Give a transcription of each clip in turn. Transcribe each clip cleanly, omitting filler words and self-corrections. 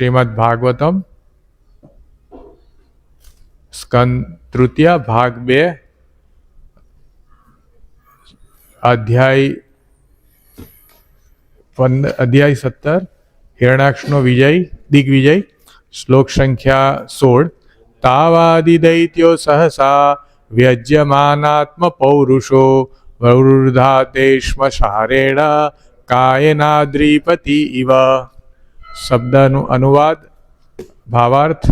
શ્રીમદ ભાગવતમ સ્કંદ તૃતીય ભાગ 2 અધ્યાય 17 હિરણાક્ષનો વિજય દિગ્વિજય શ્લોક સંખ્યા 16 તાવાદિદૈત્યો સહસા વ્યજ્યમાનાત્મ પૌરુષો વૃદ્ધાતે શ્મશારેણ કાયનાદ્રિપતિ ઇવ। शब्दानु अनुवाद भावार्थ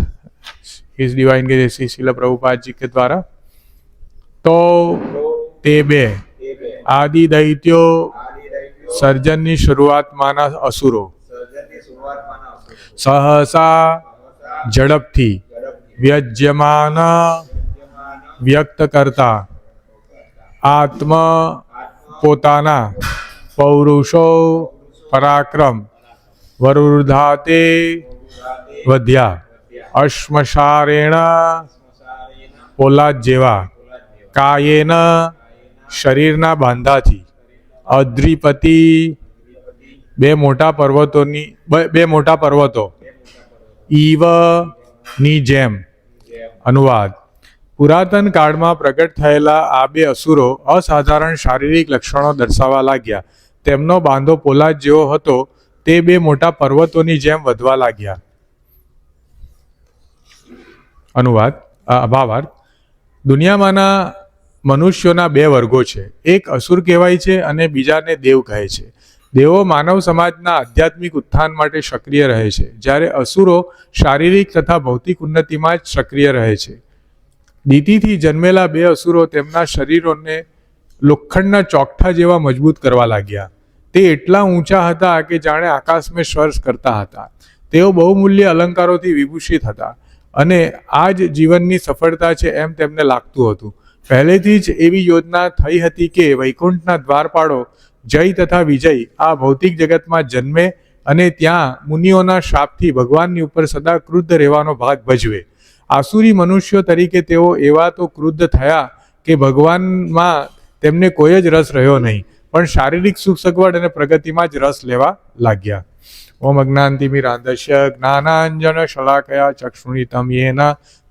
इस डिवाइन के जैसी शिला प्रभुपाद जी के द्वारा। तो ते बे आदि दैत्यो सर्जन की शुरुआत माना असुरो सहसा झड़प थी व्यज्यमान व्यक्त करता आत्म पोताना पौरुषो पराक्रम वरुर्धाते वध्या अश्मशारेण पोलाद जेवा कायेन शरीरना बांधाथी अद्रिपति बे मोटा पर्वतो ईव नी जेम। अनुवाद पुरातन काल में प्रकट थयेला आ बे असुरो असाधारण शारीरिक लक्षणों दर्शावा लाग्या। तेमनो बांधो पोलाद जेवो हतो ते बे मोटा पर्वतोनी जेम वधवा लाग्या। अनुवाद भावार्थ दुनियामाना मनुष्योना बे वर्गो छे, एक असुर कहेवाय छे अने बीजाने देव कहे छे। देवो मानव समाजना आध्यात्मिक उत्थान माटे सक्रिय रहे छे, ज्यारे असुरो शारीरिक तथा भौतिक उन्नतिमां ज सक्रिय रहे छे। दीतीथी जन्मेला बे असुरो तेमना शरीरोने लोखंडना चौकठा जेवा मजबूत करवा लाग्या। ते एटला ऊंचा हता के जाणे आकाश में स्पर्श करता हता। तेओ बहुमूल्य अलंकारोथी विभूषित हता अने आज जीवननी सफलता छे एम तेमने लागतुं हतुं। पहेलेथी ज एवी योजना थई हती के वैकुंठना द्वारपाळो जय तथा विजय आ भौतिक जगतमां जन्मे अने त्यां मुनिओना शापथी भगवाननी उपर सदा क्रुद्ध रहेवानो भाग भजवे। आसुरी मनुष्यो तरीके तेओ एवा तो क्रुद्ध थया के भगवानमां तेमने कोई ज रस रह्यो नहीं, पण शारीरिक सुख सगवड अने प्रगतिमां ज रस लेवा लाग्या। ओम अज्ञानतिमिरान्धस्य ज्ञानाञ्जन शलाकया चक्षुरुन्मिलितं येन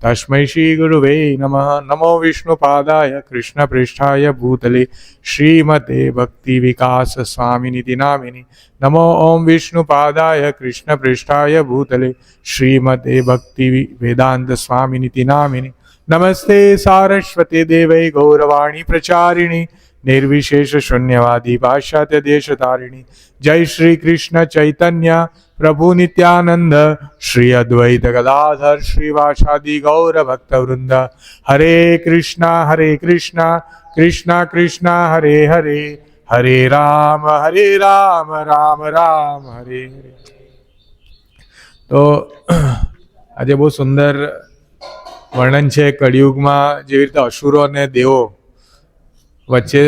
तस्मै श्री गुरुवे नमः। नमो विष्णुपादाय कृष्णप्रेष्ठाय भूतले श्रीमते भक्ति विकास स्वामिनिति नामिनि। नमो ओम विष्णुपादाय कृष्णप्रेष्ठाय भूतले श्रीमते भक्ति वेदांत स्वामिनिति नामिनि। नमस्ते सारस्वते देवै गौरवाणी प्रचारिणी निर्विशेष शून्यवादी पाश्चात्य देश तारिणी। जय श्री कृष्ण चैतन्य प्रभु नित्यानंद श्री अद्वैत गदाधर श्रीवासादि गौर भक्त वृंद। हरे कृष्णा कृष्णा कृष्णा हरे हरे, हरे राम राम राम हरे हरे। तो आज बहुत सुंदर वर्णन है कलियुग में जेवी रीते असुरो ने देवो वच्चे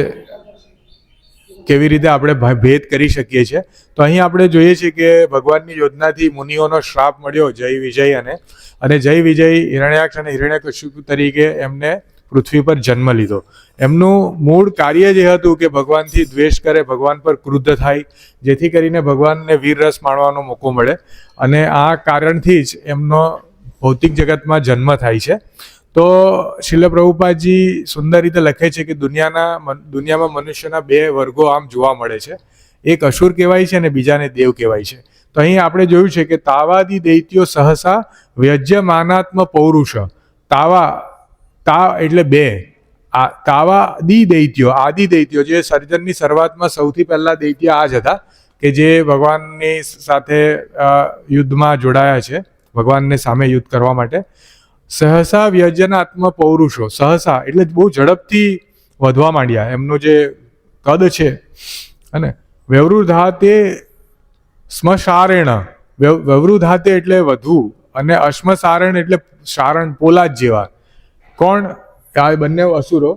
केवी रीते आपणे भेद करी शकीए छीए। तो અહીં આપણે જોઈએ છીએ કે ભગવાનની યોજનાથી મુનિઓનો શ્રાપ મળ્યો જય વિજય અને જય વિજય હિરણ્યાક્ષ અને હિરણ્યકશિપુ તરીકે એમને પૃથ્વી પર જન્મ લીધો। એમનું મૂળ કાર્ય જે હતું કે ભગવાનથી દ્વેષ કરે, ભગવાન પર ક્રુદ્ધ થાય, જેથી કરીને ભગવાનને વીર રસ માણવાનો મોકો મળે અને આ કારણથી જ એમનો ભૌતિક જગતમાં જન્મ થાય છે। तो श्रील प्रभुपादजी सुंदर रीते लखे छे कि दुनिया में मनुष्यना बे वर्गो आम जोवा मळे छे, एक असुर कहेवाय छे अने बीजाने देव कहेवाय छे। तो અહીં આપણે જોયું છે કે તાવાદી દૈત્યો સહસા વ્યજ્યમાનાત્મ પૌરુષ। તાવા એટલે બે, તાવાદી દૈત્યો આદि દૈત્યો જે સર્જનની શરૂઆતમાં સૌથી પહેલા દૈત્ય આ જ હતા કે જે ભગવાનની સાથે યુદ્ધમાં જોડાયા છે, ભગવાનને સામે યુદ્ધ કરવા માટે। सहसा व्यजनात्म पौरुषो, सहसा એટલે બહુ ઝડપથી વધવા માંડ્યા એમનો જે કદ છે અને વ્યવૃધાતે સ્મશારેણ, વ્યવૃધાતે એટલે વધુ અને અશ્મસારણ એટલે સારણ પોલાદ જેવા। કોણ? આ બંને અસુરો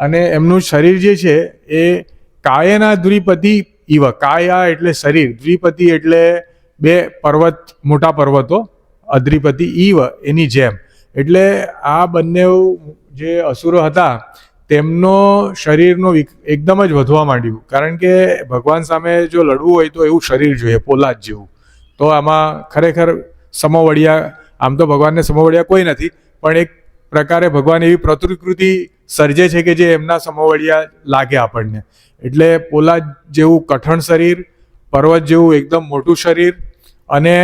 અને એમનું શરીર જે છે એ કાયના દ્વિપતિ ઇવ, કાયા એટલે શરીર, દ્વિપતિ એટલે બે પર્વત, મોટા પર્વતો, અદ્રિપતિ ઇવ એની જેમ। એટલે આ બંને જે અસુરો હતા તેમનો શરીરનો એકદમ જ વધવા માંડ્યું, કારણ કે ભગવાન સામે જો લડવું હોય તો એવું શરીર જોઈએ પોલાદ જેવું। તો આમાં ખરેખર સમોવડિયા, આમ તો ભગવાનને સમોવડિયા કોઈ નથી, પણ એક પ્રકારે ભગવાન એવી પ્રતિકૃતિ સર્જે છે કે જે એમના સમોવડિયા લાગે આપણને. એટલે પોલા જેવું કઠણ શરીર, પર્વત જેવું એકદમ મોટું શરીર, અને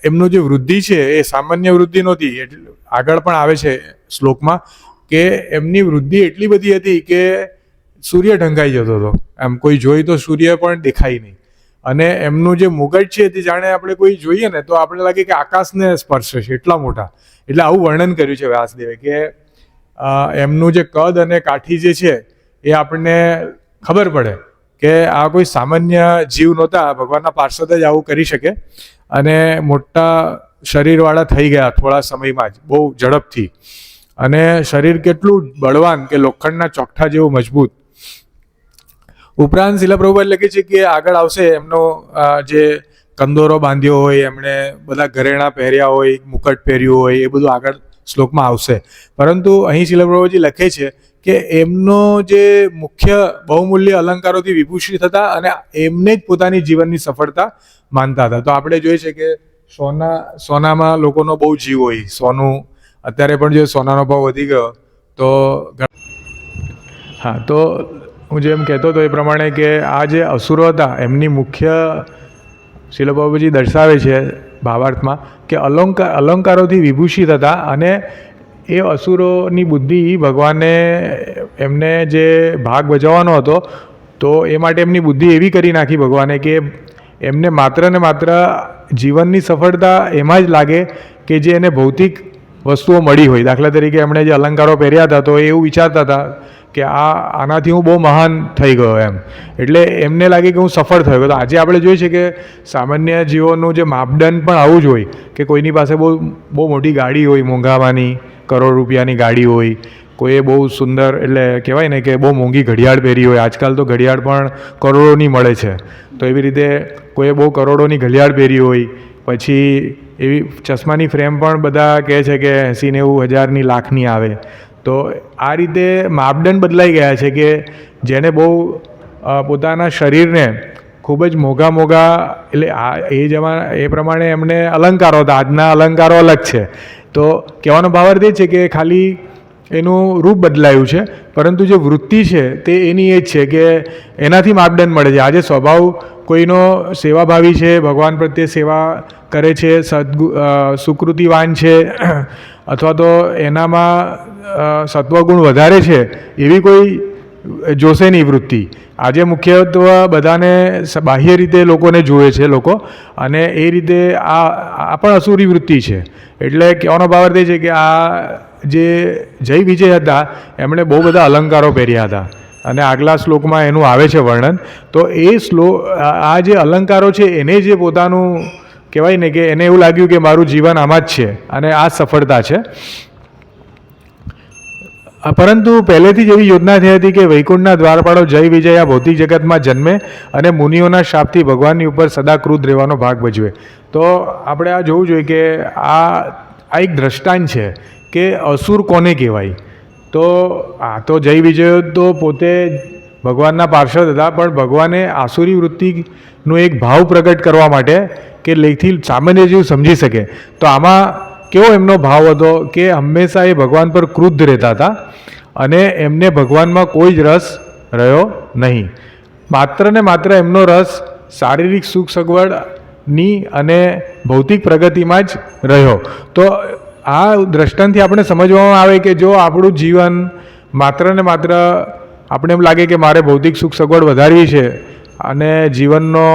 એમનું જે વૃદ્ધિ છે એ સામાન્ય વૃદ્ધિ નહોતી. એટલે આગળ પણ આવે છે શ્લોકમાં કે એમની વૃદ્ધિ એટલી બધી હતી કે સૂર્ય ઢંકાઈ જતો હતો, એમ કોઈ જોઈ તો સૂર્ય પણ દેખાય નહીં. અને એમનું જે મુગટ છે તે જાણે આપણે કોઈ જોઈએ ને તો આપણે લાગે કે આકાશને સ્પર્શે છે, એટલા મોટા. એટલે આવું વર્ણન કર્યું છે વ્યાસદેવે કે એમનું જે કદ અને કાઠી જે છે એ આપણને ખબર પડે કે આ કોઈ સામાન્ય જીવ નહોતા, ભગવાનના પાર્ષદ જ આવું કરી શકે. અને મોટા શરીરવાળા થઈ ગયા થોડા સમયમાં જ, બહુ ઝડપથી. અને શરીર કેટલું બળવાન કે લોખંડના ચોકઠા જેવું મજબૂત. ઉપરાંત શિલા પ્રભુપાદ લખે છે કે આગળ આવશે એમનો જે કંદોરો બાંધ્યો હોય, એમણે બધા ઘરેણાં પહેર્યા હોય, મુકટ પહેર્યું હોય, એ બધું આગળ શ્લોકમાં આવશે. પરંતુ અહીં શિલા પ્રભુજી લખે છે કે એમનો જે મુખ્ય બહુમૂલ્ય અલંકારોથી વિભૂષિત હતા અને એમને જ પોતાની જીવનની સફળતા માનતા હતા. તો આપણે જોઈએ છે કે સોનામાં લોકોનો બહુ જીવ હોય. સોનું અત્યારે પણ જો સોનાનો ભાવ વધી ગયો તો હા, તો હું જેમ કહેતો હતો એ પ્રમાણે કે આ જે અસુરો હતા એમની મુખ્ય શિલા પ્રભુજી દર્શાવે છે ભાવાર્થમાં કે અલંકારોથી વિભૂષિત હતા. અને એ અસુરોની બુદ્ધિ ભગવાને એમને જે ભાગ ભજવવાનો હતો તો એ માટે એમની બુદ્ધિ એવી કરી નાખી ભગવાને કે એમને માત્ર ને માત્ર જીવનની સફળતા એમાં જ લાગે કે જે એને ભૌતિક વસ્તુઓ મળી હોય. દાખલા તરીકે એમણે જે અલંકારો પહેર્યા હતા તો એવું વિચારતા હતા કે આનાથી હું બહુ મહાન થઈ ગયો એમ, એટલે એમને લાગે કે હું સફળ થયો. તો આજે આપણે જોઈએ છે કે સામાન્ય જીવોનું જે માપદંડ પણ આવું જ હોય કે કોઈની પાસે બહુ મોટી ગાડી હોય, મોંઘામાંની કરોડ રૂપિયાની ગાડી હોય, કોઈએ બહુ સુંદર એટલે કહેવાય ને કે બહુ મોંઘી ઘડિયાળ પહેરી હોય. આજકાલ તો ઘડિયાળ પણ કરોડોની મળે છે. તો એવી રીતે કોઈએ બહુ કરોડોની ઘડિયાળ પહેરી હોય, પછી એવી ચશ્માની ફ્રેમ પણ બધા કહે છે કે 80-90 હજારની લાખની આવે. તો આ રીતે માપદંડ બદલાઈ ગયા છે કે જેને બહુ પોતાના શરીરને ખૂબ જ મોંઘા એટલે એ પ્રમાણે એમને અલંકારો હતા. આજના અલંકારો અલગ છે. તો કહેવાનો ભાવાર્થ એ છે કે ખાલી એનું રૂપ બદલાયું છે, પરંતુ જે વૃત્તિ છે તે એની એ જ છે કે એનાથી માપદંડ મળે છે. આજે સ્વભાવ કોઈનો સેવાભાવી છે, ભગવાન પ્રત્યે સેવા કરે છે, સુકૃતિવાન છે, અથવા તો એનામાં સત્વગુણ વધારે છે, એવી કોઈ જોશે નહીં વૃત્તિ. આજે મુખ્યત્વે બધાને બાહ્ય રીતે લોકોને જુએ છે લોકો, અને એ રીતે આ પણ અસુરી વૃત્તિ છે. એટલે કહેવાનો ભાવાર્થ એ છે કે આ જે જય વિજય હતા એમણે બહુ બધા અલંકારો પહેર્યા હતા, અને આગલા શ્લોકમાં એનું આવે છે વર્ણન. તો એ આ જે અલંકારો છે એને જે પોતાનું કહેવાય ને કે એને એવું લાગ્યું કે મારું જીવન આમાં જ છે અને આ સફળતા છે. પરંતુ પહેલેથી જ એવી યોજના થઈ હતી કે વૈકુંઠના દ્વારપાળો જય વિજય આ ભૌતિક જગતમાં જન્મે અને મુનિઓના શાપથી ભગવાનની ઉપર સદા ક્રુદ્ધ રહેવાનો ભાગ ભજવે. તો આપણે આ જોવું જોઈએ કે આ એક દ્રષ્ટાંત છે કે અસુર કોને કહેવાય. તો આ તો જય વિજય તો પોતે ભગવાનના પાર્ષદ હતા, પણ ભગવાને આસુરી વૃત્તિનો એક ભાવ પ્રગટ કરવા માટે કે લેખથી સામાન્ય જીવ સમજી શકે. તો આમાં કેવો એમનો ભાવ હતો કે હંમેશા એ ભગવાન પર ક્રુદ્ધ રહેતા હતા અને એમને ભગવાનમાં કોઈ જ રસ રહ્યો નહીં. માત્ર ને માત્ર એમનો રસ શારીરિક સુખ સગવડની અને ભૌતિક પ્રગતિમાં જ રહ્યો. તો આ દ્રષ્ટાંતથી આપણે સમજવામાં આવે કે જો આપણું જીવન માત્ર ને માત્ર આપણે એમ લાગે કે મારે ભૌતિક સુખ સગવડ વધારવી છે અને જીવનનો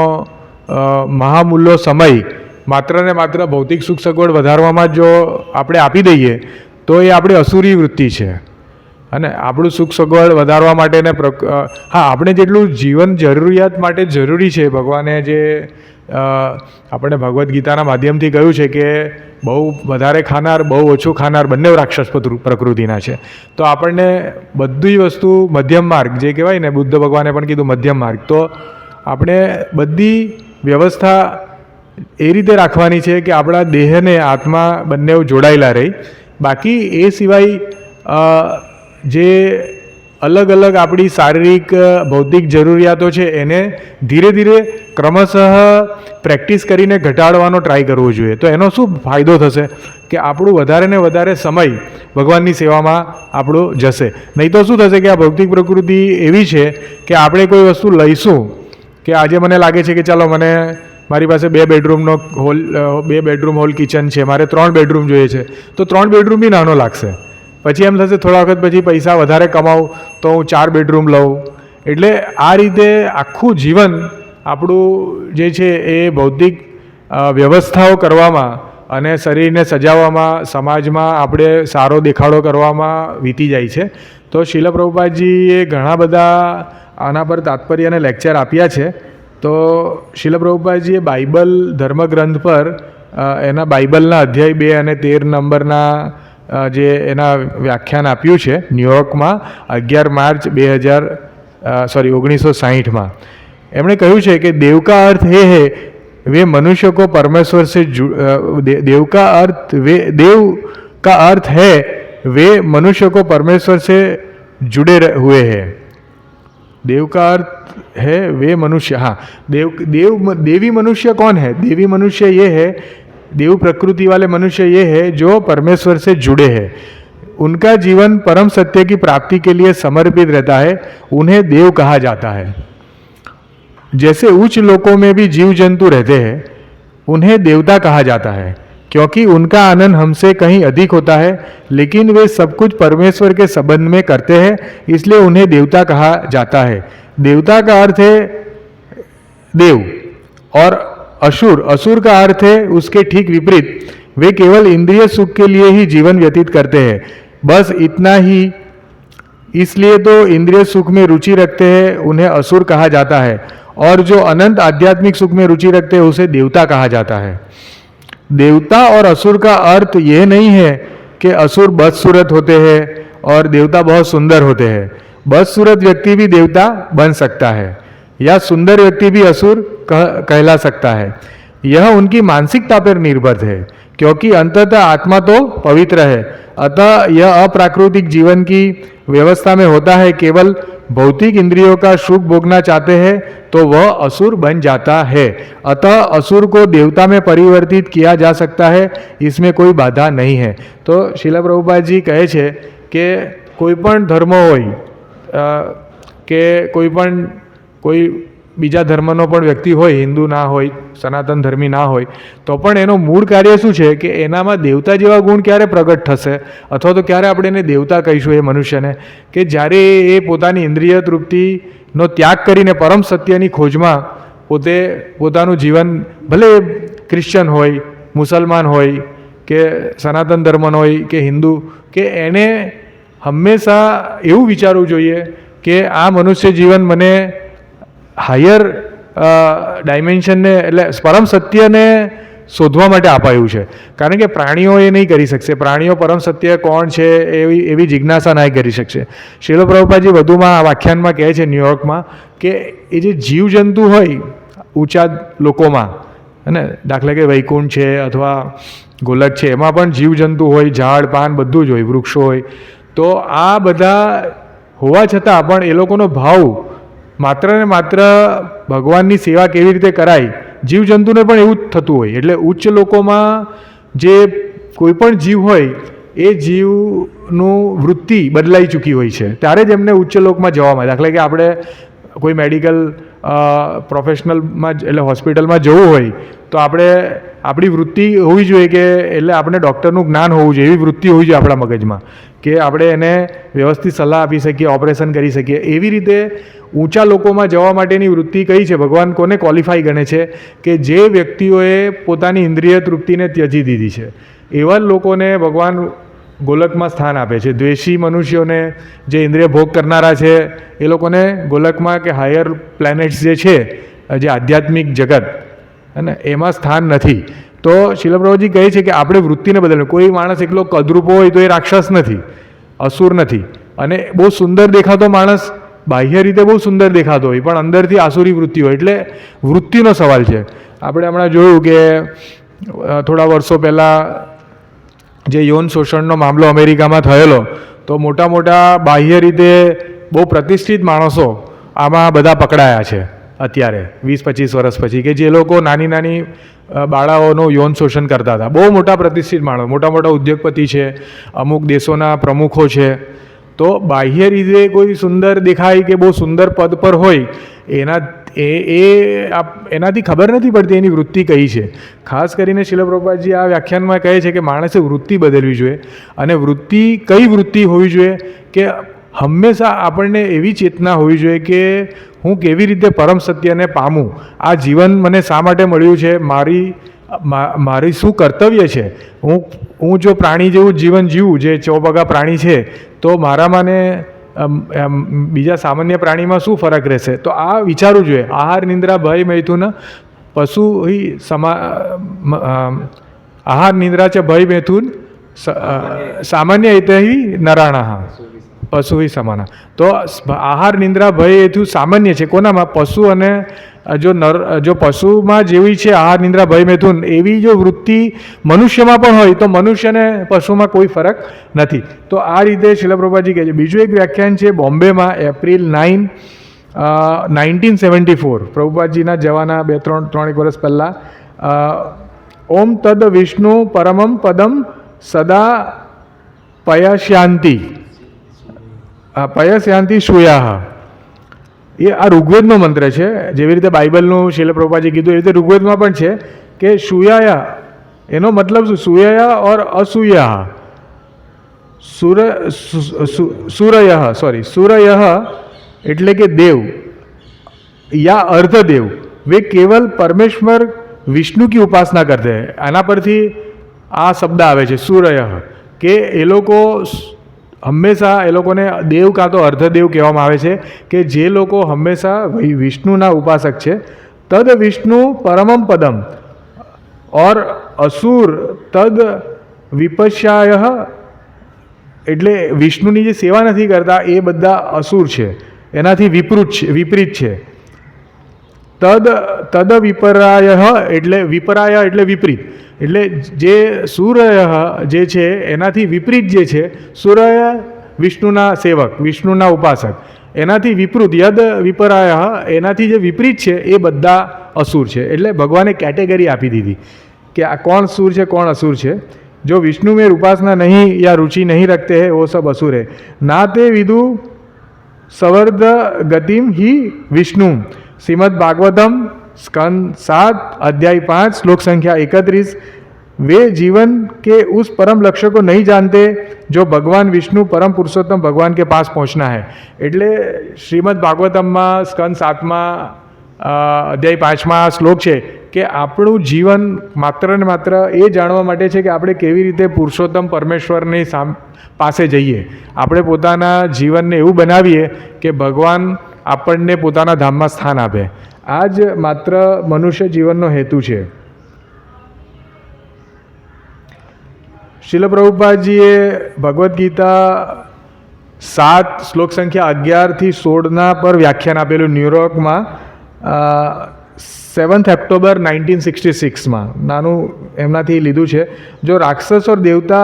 મહામૂલ્યો સમય માત્ર ને માત્ર ભૌતિક સુખ સગવડ વધારવામાં જો આપણે આપી દઈએ તો એ આપણી અસુરી વૃત્તિ છે. અને આપણું સુખ સગવડ વધારવા માટેને આપણે જેટલું જીવન જરૂરિયાત માટે જરૂરી છે, ભગવાને જે આપણે ભગવદ્ ગીતાના માધ્યમથી કહ્યું છે કે બહુ વધારે ખાનાર, બહુ ઓછું ખાનાર બંને રાક્ષસ પ્રકૃતિના છે. તો આપણને બધી વસ્તુ મધ્યમ માર્ગ જે કહેવાય ને, બુદ્ધ ભગવાને પણ કીધું મધ્યમ માર્ગ. તો આપણે બધી વ્યવસ્થા એ રીતે રાખવાની છે કે આપણા દેહને આત્મા બંને જોડાયેલા રહે. બાકી એ સિવાય જે અલગ અલગ આપણી શારીરિક ભૌતિક જરૂરિયાતો છે એને ધીરે ધીરે ક્રમશઃ પ્રેક્ટિસ કરીને ઘટાડવાનો ટ્રાય કરવો જોઈએ. તો એનો શું ફાયદો થશે કે આપણું વધારે ને વધારે સમય ભગવાનની સેવામાં આપણો જશે. નહીં તો શું થશે કે આ ભૌતિક પ્રકૃતિ એવી છે કે આપણે કોઈ વસ્તુ લઈશું કે આજે મને લાગે છે કે ચાલો મને મારી પાસે 2 બેડરૂમનો હોલ 2 બેડરૂમ હોલ કિચન છે, મારે 3 બેડરૂમ જોઈએ છે, તો 3 બેડરૂમ બી નાનો લાગશે. પછી એમ થશે થોડા વખત પછી પૈસા વધારે કમાવું તો હું 4 બેડરૂમ લઉં. એટલે આ રીતે આખું જીવન આપણું જે છે એ ભૌતિક વ્યવસ્થાઓ કરવામાં અને શરીરને સજાવવામાં, સમાજમાં આપણે સારો દેખાડો કરવામાં વીતી જાય છે. તો શીલ પ્રભુપાદજીએ ઘણા બધા આના પર તાત્પર્ય અને લેક્ચર આપ્યા છે. તો શીલ પ્રભુપાદજીએ બાઇબલ ધર્મગ્રંથ પર એના બાઇબલના અધ્યાય 2 અને 13 નંબરના જે એના વ્યાખ્યાન આપ્યું છે ન્યુયોર્કમાં 11 માર્ચ 1960માં. એમણે કહ્યું છે કે देव का अर्थ ये है वे मनुष्य को परमेश्वर से देव का अर्थ है वे मनुष्य को परमेश्वर से जुड़े हुए हैं. देव का अर्थ है वे मनुष्य, हाँ देवी मनुष्य कौन है? देवी मनुष्य ये है, देव प्रकृति वाले मनुष्य ये है जो परमेश्वर से जुड़े हैं. उनका जीवन परम सत्य की प्राप्ति के लिए समर्पित रहता है, उन्हें देव कहा जाता है. जैसे उच्च लोकों में भी जीव जंतु रहते हैं, उन्हें देवता कहा जाता है क्योंकि उनका आनंद हमसे कहीं अधिक होता है, लेकिन वे सब कुछ परमेश्वर के संबंध में करते हैं, इसलिए उन्हें देवता कहा जाता है. देवता का अर्थ है देव और असुर, असुर का अर्थ है उसके ठीक विपरीत. वे केवल इंद्रिय सुख के लिए ही जीवन व्यतीत करते हैं, बस इतना ही. इसलिए तो इंद्रिय सुख में रुचि रखते हैं उन्हें असुर कहा जाता है, और जो अनंत आध्यात्मिक सुख में रुचि रखते हैं उसे देवता कहा जाता है. देवता और असुर का अर्थ यह नहीं है कि असुर बदसूरत होते हैं और देवता बहुत सुंदर होते हैं. बदसूरत व्यक्ति भी देवता बन सकता है या सुंदर व्यक्ति भी असुर कहला सकता है. यह उनकी मानसिकता पर निर्भर है, क्योंकि अंततः आत्मा तो पवित्र है. अतः यह अप्राकृतिक जीवन की व्यवस्था में होता है. केवल भौतिक इंद्रियों का सुख भोगना चाहते हैं तो वह असुर बन जाता है. अतः असुर को देवता में परिवर्तित किया जा सकता है, इसमें कोई बाधा नहीं है. तो શીલ પ્રભુપાદજી કહે છે કે કોઈ પણ ધર્મ હોય કે કોઈ બીજા ધર્મનો પણ વ્યક્તિ હોય, હિન્દુ ના હોય, સનાતન ધર્મી ના હોય, તો પણ એનો મૂળ કાર્ય શું છે કે એનામાં દેવતા જેવા ગુણ ક્યારે પ્રગટ થશે અથવા તો ક્યારે આપણે એને દેવતા કહીશું એ મનુષ્યને કે જ્યારે એ પોતાની ઇન્દ્રિય તૃપ્તિનો ત્યાગ કરીને પરમ સત્યની ખોજમાં પોતે પોતાનું જીવન, ભલે ક્રિશ્ચન હોય, મુસલમાન હોય કે સનાતન ધર્મનો હોય કે હિન્દુ, કે એને હંમેશા એવું વિચારવું જોઈએ કે આ મનુષ્ય જીવન મને હાયર ડાયમેન્શનને એટલે પરમ સત્યને શોધવા માટે અપાયું છે. કારણ કે પ્રાણીઓ એ નહીં કરી શકશે. પ્રાણીઓ પરમ સત્ય કોણ છે એવી જિજ્ઞાસા નહીં કરી શકશે. શીલ પ્રભુપાદજી વધુમાં આ વ્યાખ્યાનમાં કહે છે ન્યુયોર્કમાં કે એ જે જીવજંતુ હોય ઊંચા લોકોમાં, અને દાખલા કે વૈકુંઠ છે અથવા ગોલક છે, એમાં પણ જીવજંતુ હોય, ઝાડ પાન બધું જ હોય, વૃક્ષો હોય. તો આ બધા હોવા છતાં પણ એ લોકોનો ભાવ માત્ર ને માત્ર ભગવાનની સેવા કેવી રીતે કરાય, જીવજંતુને પણ એવું જ થતું હોય. એટલે ઉચ્ચ લોકોમાં જે કોઈ પણ જીવ હોય એ જીવનું વૃત્તિ બદલાઈ ચૂકી હોય છે, ત્યારે જ એમને ઉચ્ચ લોકમાં જવા મળે. દાખલા કે આપણે કોઈ મેડિકલ પ્રોફેશનલમાં એટલે હોસ્પિટલમાં જવું હોય તો આપણી વૃત્તિ હોવી જોઈએ કે એટલે આપણે ડૉક્ટરનું જ્ઞાન હોવું જોઈએ, એવી વૃત્તિ હોવી જોઈએ આપણા મગજમાં કે આપણે એને વ્યવસ્થિત સલાહ આપી શકીએ, ઓપરેશન કરી શકીએ. એવી રીતે ઊંચા લોકોમાં જવા માટેની વૃત્તિ કઈ છે? ભગવાન કોને ક્વોલિફાઈ ગણે છે? કે જે વ્યક્તિઓએ પોતાની ઇન્દ્રિય તૃપ્તિને ત્યજી દીધી છે, એવા લોકોને ભગવાન ગોલકમાં સ્થાન આપે છે. દ્વેષી મનુષ્યોને, જે ઇન્દ્રિય ભોગ કરનારા છે, એ લોકોને ગોલકમાં કે હાયર પ્લેનેટ્સ જે છે, જે આધ્યાત્મિક જગત અને એમાં સ્થાન નથી. તો શીલ પ્રભુજી કહે છે કે આપણે વૃત્તિને બદલવી. કોઈ માણસ એકલો કદરૂપો હોય તો એ રાક્ષસ નથી, અસુર નથી. અને બહુ સુંદર દેખાતો માણસ બાહ્ય રીતે બહુ સુંદર દેખાતો હોય પણ અંદરથી આસુરી વૃત્તિ હોય. એટલે વૃત્તિનો સવાલ છે. આપણે હમણાં જોયું કે થોડા વર્ષો પહેલાં જે યૌન શોષણનો મામલો અમેરિકામાં થયેલો, તો મોટા મોટા બાહ્ય રીતે બહુ પ્રતિષ્ઠિત માણસો આમાં બધા પકડાયા છે અત્યારે 20-25 વર્ષ પછી, કે જે લોકો નાની નાની બાળાઓનું યૌન શોષણ કરતા હતા. બહુ મોટા પ્રતિષ્ઠિત માણસો, મોટા મોટા ઉદ્યોગપતિ છે, અમુક દેશોના પ્રમુખો છે. તો બાહ્ય રીતે કોઈ સુંદર દેખાય કે બહુ સુંદર પદ પર હોય એનાથી ખબર નથી પડતી એની વૃત્તિ કઈ છે. ખાસ કરીને શીલ પ્રભુપાદજી આ વ્યાખ્યાનમાં કહે છે કે માણસે વૃત્તિ બદલવી જોઈએ. અને વૃત્તિ કઈ વૃત્તિ હોવી જોઈએ કે હંમેશા આપણને એવી ચેતના હોવી જોઈએ કે હું કેવી રીતે પરમ સત્યને પામું, આ જીવન મને શા માટે મળ્યું છે, મારી શું કર્તવ્ય છે, હું જો પ્રાણી જેવું જીવન જીવું, જે ચોપગા પ્રાણી છે, તો મારામાં ને બીજા સામાન્ય પ્રાણીમાં શું ફરક રહેશે. તો આ વિચારવું જોઈએ. આહાર નિંદ્રા ભય મૈથુન પશુ આહાર નિંદ્રા ચ ભય મૈથુન સામાન્ય હિતૈ નરાણાઃ પશુ સમાના. તો આહાર નિંદ્રા ભય હેતુ સામાન્ય છે કોનામાં? પશુ. અને જો પશુમાં જેવી છે આહાર નિંદ્રા ભય મૈથુન, એવી જો વૃત્તિ મનુષ્યમાં પણ હોય તો મનુષ્યને પશુમાં કોઈ ફરક નથી. તો આ રીતે શીલ પ્રભુપાદજી કહે છે. બીજું એક વ્યાખ્યાન છે બોમ્બેમાં એપ્રિલ 9, 1974, પ્રભુપાદજીના જવાના 3 વર્ષ પહેલાં. ઓમ તદ વિષ્ણુ પરમમ પદમ સદા પયસ્યાંતિ શુયાહ. એ આ ઋગ્વેદનો મંત્ર છે. જેવી રીતે બાઇબલનું શીલ પ્રભુપાદજી કીધું એવી રીતે ઋગ્વેદમાં પણ છે કે શુયાયા એનો મતલબ શું? સુયયા ઓર અસુયા सूरयः એટલે કે દેવ या अर्धदेव वे केवल परमेश्वर विष्णु की उपासना करते हैं. આના પરથી આ શબ્દ આવે છે सूरयः, કે એ લોકો હંમેશા એ લોકોને દેવ કાં તો અર્ધદેવ કહેવામાં આવે છે, કે જે લોકો હંમેશા વિષ્ણુના ઉપાસક છે. તદ વિષ્ણુ પરમમ પદમ ઓર અસુર તદ વિપશ્યાય, એટલે વિષ્ણુની જે સેવા નથી કરતા એ બધા અસુર છે, એનાથી વિપરીત છે. તદ વિપરાય એટલે વિપરીત, એટલે જે સૂર્ય જે છે એનાથી વિપરીત જે છે, સૂર્ય વિષ્ણુના સેવક, વિષ્ણુના ઉપાસક, એનાથી વિપરીત યદ વિપરાય, એનાથી જે વિપરીત છે એ બધા અસુર છે. એટલે ભગવાને કેટેગરી આપી દીધી કે આ કોણ સૂર છે કોણ અસુર છે. जो विष्णु में उपासना नहीं या रुचि नहीं रखते हैं वो सब असुर है. ना ते विदु सवर्द गतिम ही विष्णु. श्रीमद् भागवतम स्कंद 7 अध्याय 5 श्लोक संख्या 31. वे जीवन के उस परम लक्ष्य को नहीं जानते जो भगवान विष्णु परम पुरुषोत्तम भगवान के पास पहुँचना है. એટલે શ્રીમદ્ ભાગવતમમાં સ્કંદ 7માં અધ્યાય 5માં શ્લોક છે કે આપણું જીવન માત્ર ને માત્ર એ જાણવા માટે છે કે આપણે કેવી રીતે પુરુષોત્તમ પરમેશ્વરની પાસે જઈએ, આપણે પોતાના જીવનને એવું બનાવીએ કે ભગવાન આપણને પોતાના ધામમાં સ્થાન આપે. આ જ માત્ર મનુષ્ય જીવનનો હેતુ છે. શીલ પ્રભુપાદજીએ ભગવદ્ ગીતા 7 શ્લોક સંખ્યા 11 થી 16 પર વ્યાખ્યાન આપેલું ન્યુયોર્કમાં 7 ઓક્ટોબર 1966માં નાનું એમનાથી લીધું છે. જો રાક્ષસ और देवता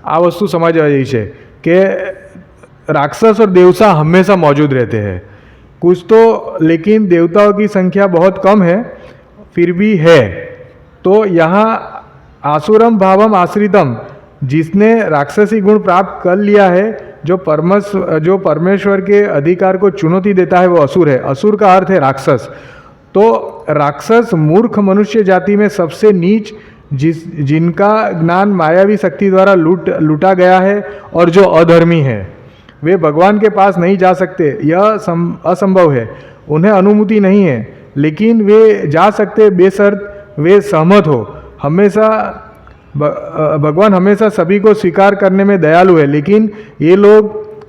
આ વસ્તુ સમજવા જેવી છે કે राक्षस और देवता हमेशा मौजूद रहते हैं. कुछ तो लेकिन देवताओं की संख्या बहुत कम है, फिर भी है. तो यहाँ आसुरम भावम आश्रितम, जिसने राक्षसी गुण प्राप्त कर लिया है, जो परमेश्वर के अधिकार को चुनौती देता है वो असुर है. असुर का अर्थ है राक्षस. तो राक्षस मूर्ख मनुष्य जाति में सबसे नीच, जिनका ज्ञान मायावी शक्ति द्वारा लूटा गया है और जो अधर्मी है, वे भगवान के पास नहीं जा सकते. यह असंभव है, उन्हें अनुमति नहीं है, लेकिन वे जा सकते बेशर्त वे सहमत हो. हमेशा भगवान हमेशा सभी को स्वीकार करने में दयालु है, लेकिन ये लोग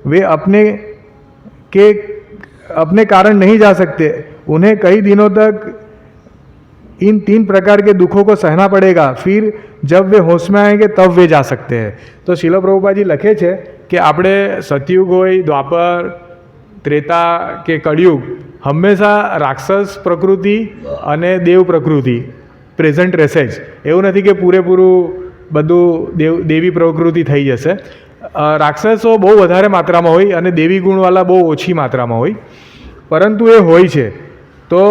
वे अपने कारण नहीं जा सकते. उन्हें कई दिनों तक इन 3 प्रकार के दुखों को सहना पड़ेगा, फिर जब वे होश में आएंगे तब वे जा सकते हैं. तो શીલ પ્રભુપાદજી લખે છે કે આપણે સતયુગ હોય, દ્વાપર, ત્રેતા કે કળિયુગ, હંમેશા રાક્ષસ પ્રકૃતિ અને દેવ પ્રકૃતિ પ્રેઝન્ટ રહેશે જ. એવું નથી કે પૂરેપૂરું બધું દેવી પ્રકૃતિ થઈ જશે. રાક્ષસો બહુ વધારે માત્રામાં હોય અને દેવી ગુણવાળા બહુ ઓછી માત્રામાં હોય, પરંતુ એ હોય છે. તો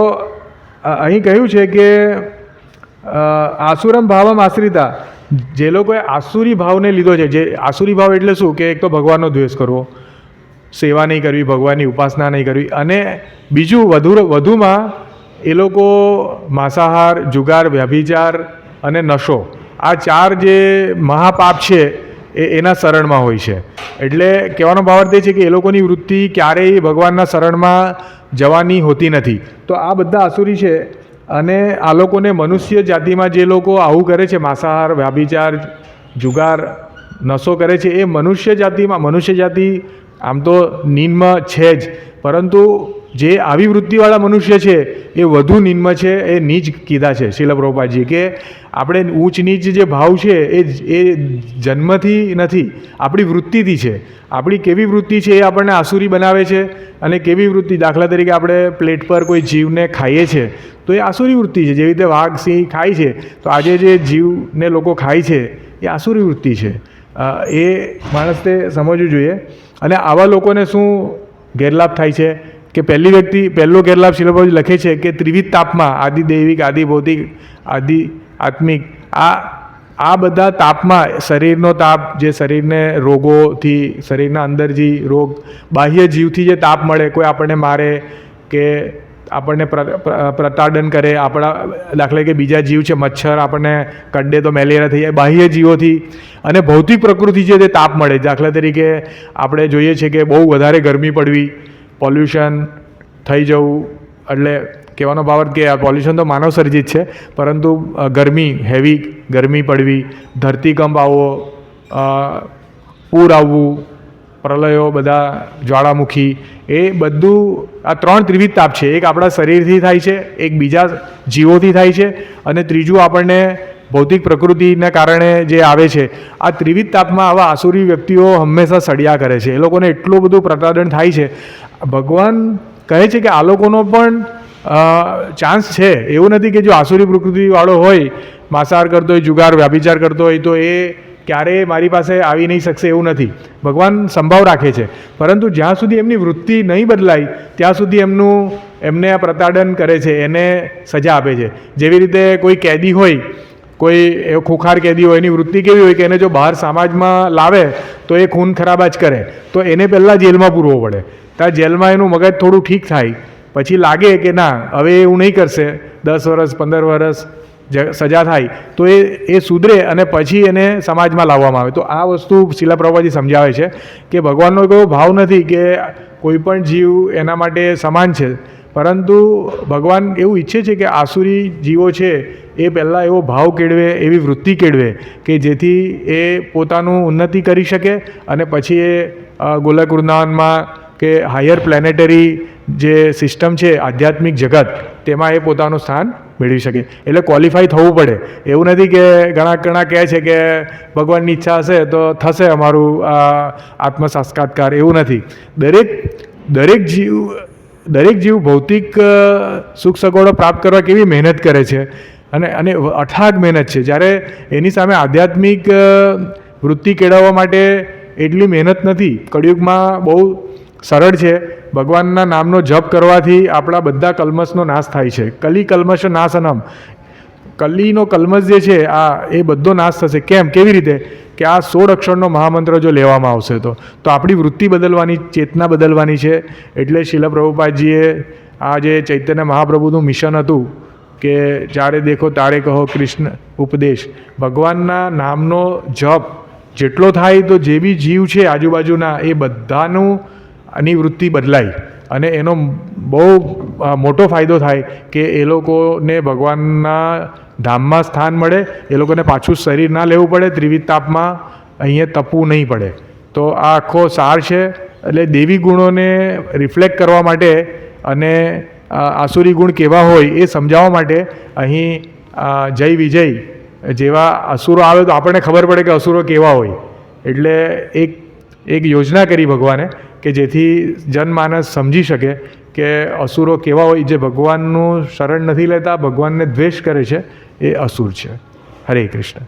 અહીં કહ્યું છે કે આસુરમ ભાવમ આશ્રિતા, જે લોકોએ આસુરી ભાવને લીધો છે, જે આસુરી ભાવ એટલે શું કે એક તો ભગવાનનો દ્વેષ કરવો, સેવા નહીં કરવી, ભગવાનની ઉપાસના નહીં કરવી, અને બીજું વધુમાં એ લોકો માંસાહાર, જુગાર, વ્યભિચાર અને નશો, આ 4 જે મહાપાપ છે એના શરણમાં હોય છે. એટલે કહેવાનો ભાવાર્થ એ છે કે એ લોકોની વૃત્તિ ક્યારેય ભગવાનના શરણમાં જવાની હોતી નથી. તો આ બધા આસુરી છે. અને આ લોકોને મનુષ્ય જાતિમાં જે લોકો આવું કરે છે, માંસાહાર, વ્યભિચાર, જુગાર, નશો કરે છે, એ મનુષ્ય જાતિ આમ તો નિમ્ન છે જ, પરંતુ જે આવી વૃત્તિવાળા મનુષ્ય છે એ વધુ નિમ્ન છે, એ નીચ કીધા છે શ્રીલ પ્રભુપાદજી, કે આપણે ઊંચ નીચ જે ભાવ છે એ જન્મથી નથી, આપણી વૃત્તિથી છે. આપણી કેવી વૃત્તિ છે એ આપણને આસુરી બનાવે છે. અને કેવી વૃત્તિ, દાખલા તરીકે આપણે પ્લેટ પર કોઈ જીવને ખાઈએ છીએ તો એ આસુરી વૃત્તિ છે. જેવી રીતે વાઘ, સિંહ ખાય છે, તો આજે જે જીવને લોકો ખાય છે એ આસુરી વૃત્તિ છે. એ માણસને સમજવું જોઈએ. અને આવા લોકોને શું ગેરલાભ થાય છે કે પહેલો ગેરલાભ શ્રીલ પ્રભુજી લખે છે કે ત્રિવિધ તાપમાં, આદિ દૈવિક, આદિ ભૌતિક, આદિ આત્મિક, આ બધા તાપમાં શરીરનો તાપ, જે શરીરને રોગોથી, શરીરના અંદર જે રોગ, બાહ્ય જીવથી જે તાપ મળે, કોઈ આપણને મારે કે આપણને પ્રતાડન કરે, આપણા દાખલા કે બીજા જીવ છે, મચ્છર આપણને કરડે તો મેલેરિયા થઈ જાય, બાહ્ય જીવોથી, અને ભૌતિક પ્રકૃતિ છે તે તાપ મળે. દાખલા તરીકે આપણે જોઈએ છે કે બહુ વધારે ગરમી પડવી, પોલ્યુશન થઈ જવું, એટલે કહેવાનો ભાવાર્થ કે આ પોલ્યુશન તો માનવ સર્જિત છે, પરંતુ ગરમી, હેવી ગરમી પડવી, ધરતીકંપ આવવો, પૂર આવવું, પ્રલયો બધા, જ્વાળામુખી, એ બધું આ 3 ત્રિવિધ તાપ છે. એક આપણા શરીરથી થાય છે, એક બીજા જીવોથી થાય છે, અને ત્રીજું આપણને ભૌતિક પ્રકૃતિના કારણે જે આવે છે. આ ત્રિવિધ તાપમાં આવા આસુરી વ્યક્તિઓ હંમેશા સળિયા કરે છે. એ લોકોને એટલું બધું પ્રતાડન થાય છે. ભગવાન કહે છે કે આ લોકોનો પણ ચાન્સ છે. એવું નથી કે જો આસુરી પ્રકૃતિવાળો હોય, માંસાહાર કરતો હોય, જુગાર, વ્યભિચાર કરતો હોય, તો એ ક્યારેય મારી પાસે આવી નહીં શકશે, એવું નથી. ભગવાન સંભાવ રાખે છે, પરંતુ જ્યાં સુધી એમની વૃત્તિ નહીં બદલાય ત્યાં સુધી એમને આ પ્રતાડન કરે છે, એને સજા આપે છે. જેવી રીતે કોઈ કેદી હોય, કોઈ એવો ખુખાર કેદી હોય, એની વૃત્તિ કેવી હોય કે એને જો બહાર સમાજમાં લાવે તો એ ખૂન ખરાબા જ કરે, તો એને પહેલાં જેલમાં પૂરવો પડે. ત્યાં જેલમાં એનું મગજ થોડું ઠીક થાય, પછી લાગે કે ના હવે એવું નહીં કરશે, 10 વર્ષ 15 વર્ષ સજા થાય, તો એ સુધરે અને પછી એને સમાજમાં લાવવામાં આવે. તો આ વસ્તુ શ્રીલ પ્રભુપાદજી સમજાવે છે કે ભગવાનનો કોઈ ભાવ નથી કે કોઈ પણ જીવ એના માટે સમાન છે, પરંતુ ભગવાન એવું ઈચ્છે છે કે આસુરી જીવો છે એ પહેલાં એવો ભાવ કેળવે, એવી વૃત્તિ કેળવે કે જેથી એ પોતાનું ઉન્નતિ કરી શકે, અને પછી એ ગોલક વૃંદાવનમાં કે હાયર પ્લેનેટરી જે સિસ્ટમ છે, આધ્યાત્મિક જગત, તેમાં એ પોતાનું સ્થાન મેળવી શકે. એટલે ક્વોલિફાઈ થવું પડે. એવું નથી કે ઘણા કહે છે કે ભગવાનની ઈચ્છા હશે તો થશે અમારું આત્મ સાક્ષાત્કાર, એવું નથી. દરેક જીવ ભૌતિક સુખ સગવડો પ્રાપ્ત કરવા કેવી મહેનત કરે છે, અને અથાગ મહેનત છે, જ્યારે એની સામે આધ્યાત્મિક વૃત્તિ કેળવવા માટે એટલી મહેનત નથી. કળિયુગમાં બહુ સરળ છે. ભગવાનના નામનો જપ કરવાથી આપણા બધા કલ્મશનો નાશ થાય છે. કલી કલ્મશ નાશનમ, કલીનો કલ્મશ જે છે એ બધો નાશ થશે. કેવી રીતે કે આ 16 અક્ષરનો મહામંત્ર જો લેવામાં આવશે તો આપણી વૃત્તિ બદલવાની, ચેતના બદલવાની છે. એટલે શ્રીલ પ્રભુપાદજીએ આ જે ચૈતન્ય મહાપ્રભુનું મિશન હતું કે જ્યારે દેખો તારે કહો કૃષ્ણ ઉપદેશ, ભગવાનના નામનો જપ જેટલો થાય તો જે બી જીવ છે આજુબાજુના એ બધાનું આની વૃત્તિ બદલાય, અને એનો બહુ મોટો ફાયદો થાય કે એ લોકોને ભગવાનના ધામમાં સ્થાન મળે, એ લોકોને પાછું શરીર ના લેવું પડે, ત્રિવિધ તાપમાં અહીંયા તપવું નહીં પડે. તો આ આખો સાર છે. એટલે દેવી ગુણોને રિફ્લેક્ટ કરવા માટે અને આસુરી ગુણ કેવા હોય એ સમજાવવા માટે અહીં જય વિજય જેવા અસુરો આવે તો આપણને ખબર પડે કે અસુરો કેવા હોય. એટલે એક યોજના કરી ભગવાને કે જેથી જનમાનસ સમજી શકે કે અસુરો કેવા હોય. જે ભગવાનનું શરણ નથી લેતા, ભગવાનને દ્વેષ કરે છે, એ અસુર છે. હરે કૃષ્ણ.